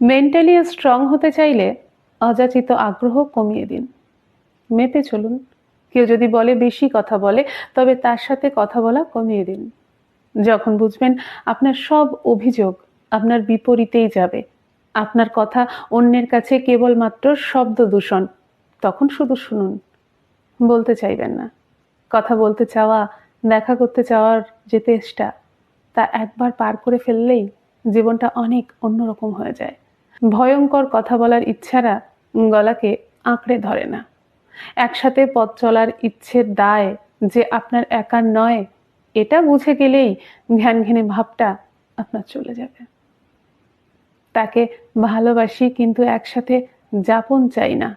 Mentally strong হতে চাইলে অযাচিত আগ্রহ কমিয়ে দিন। মেপে চলুন। কেউ যদি বলে বেশি কথা বলে, তবে তার সাথে কথা বলা কমিয়ে দিন। যখন বুঝবেন আপনার সব অভিযোগ আপনার বিপরীতেই যাবে, আপনার কথা অন্যের কাছে কেবলমাত্র শব্দ দূষণ, তখন শুধু শুনুন, বলতে চাইবেন না। কথা বলতে চাওয়া, দেখা করতে চাওয়ার যে তেষ্টা, তা একবার পার করে ফেললেই জীবনটা অনেক অন্যরকম হয়ে যায়। ভয়ঙ্কর কথা বলার ইচ্ছারা গলাকে আঁকড়ে ধরে না। একসাথে পথ চলার ইচ্ছের দায় যে আপনার একার নয়, এটা বুঝে গেলেই ঘ্যানঘেনে ভাবটা আপনার চলে যাবে। তাকে ভালোবাসি কিন্তু একসাথে যাপন চাই না।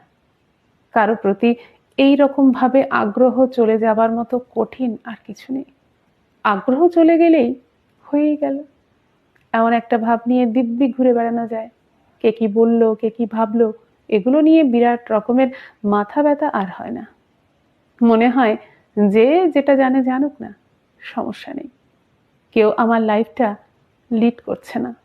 কারো প্রতি এই রকম ভাবে আগ্রহ চলে যাবার মতো কঠিন আর কিছু নেই। আগ্রহ চলে গেলেই হয়েই গেল। এমন একটা ভাব নিয়ে দিব্যি ঘুরে বেড়ানো যায়। কে কি বলল, কে কি ভাবলো, এগুলো নিয়ে বিরাট রকমের মাথা ব্যথা আর হয় না। মনে হয় যে যেটা জানে জানুক না, সমস্যা নেই। কেউ আমার লাইফটা লিড করছে না।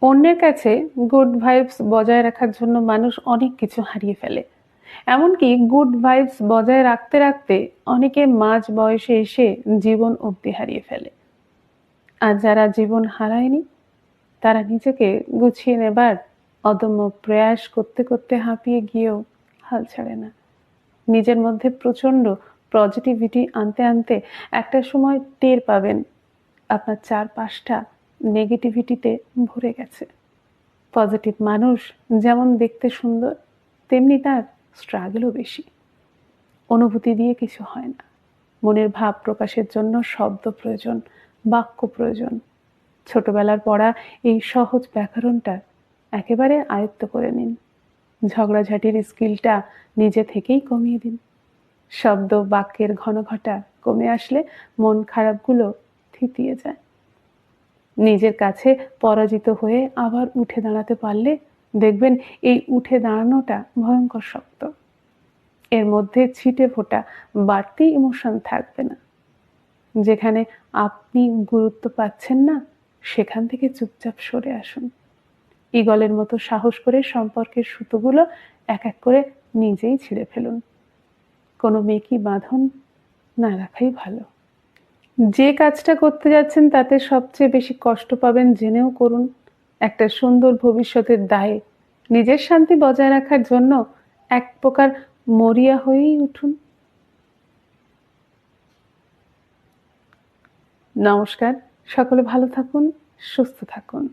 অন্যের কাছে গুড ভাইবস বজায় রাখার জন্য মানুষ অনেক কিছু হারিয়ে ফেলে। এমনকি গুড ভাইবস বজায় রাখতে রাখতে অনেকে মাঝ বয়সে এসে জীবন অবধি হারিয়ে ফেলে। আর যারা জীবন হারায়নি, তারা নিজেকে গুছিয়ে নেবার অদম্য প্রয়াস করতে করতে হাঁপিয়ে গিয়েও হাল ছাড়ে না। নিজের মধ্যে প্রচন্ড পজিটিভিটি আনতে আনতে একটা সময় টের পাবেন আপনার চারপাশটা নেগেটিভিটিতে ভরে গেছে। পজিটিভ মানুষ যেমন দেখতে সুন্দর, তেমনি তার স্ট্রাগলও বেশি। অনুভূতি দিয়ে কিছু হয় না। মনের ভাব প্রকাশের জন্য শব্দ প্রয়োজন, বাক্য প্রয়োজন। ছোটবেলার পড়া এই সহজ ব্যাকরণটা একেবারে আয়ত্ত করে নিন। ঝগড়াঝাটির স্কিলটা নিজে থেকেই কমিয়ে দিন। শব্দ বাক্যের ঘনঘটা কমে আসলে মন খারাপগুলো থিতিয়ে যায়। নিজের কাছে পরাজিত হয়ে আবার উঠে দাঁড়াতে পারলে দেখবেন এই উঠে দাঁড়ানোটা ভয়ঙ্কর শক্ত। এর মধ্যে ছিটে ফোটা বাড়তি ইমোশন থাকবে না। যেখানে আপনি গুরুত্ব পাচ্ছেন না, সেখান থেকে চুপচাপ সরে আসুন। ঈগলের মতো সাহস করে সম্পর্কের সুতোগুলো এক এক করে নিজেই ছিঁড়ে ফেলুন। কোনো মেকি বাঁধন না রাখাই ভালো। যে কাজটা করতে যাচ্ছেন তাতে সবচেয়ে বেশি কষ্ট পাবেন জেনেও করুন। একটা সুন্দর ভবিষ্যতের দায়ে নিজের শান্তি বজায় রাখার জন্য এক প্রকার মরিয়া হয়েই উঠুন। নমস্কার, সকলে ভালো থাকুন, সুস্থ থাকুন।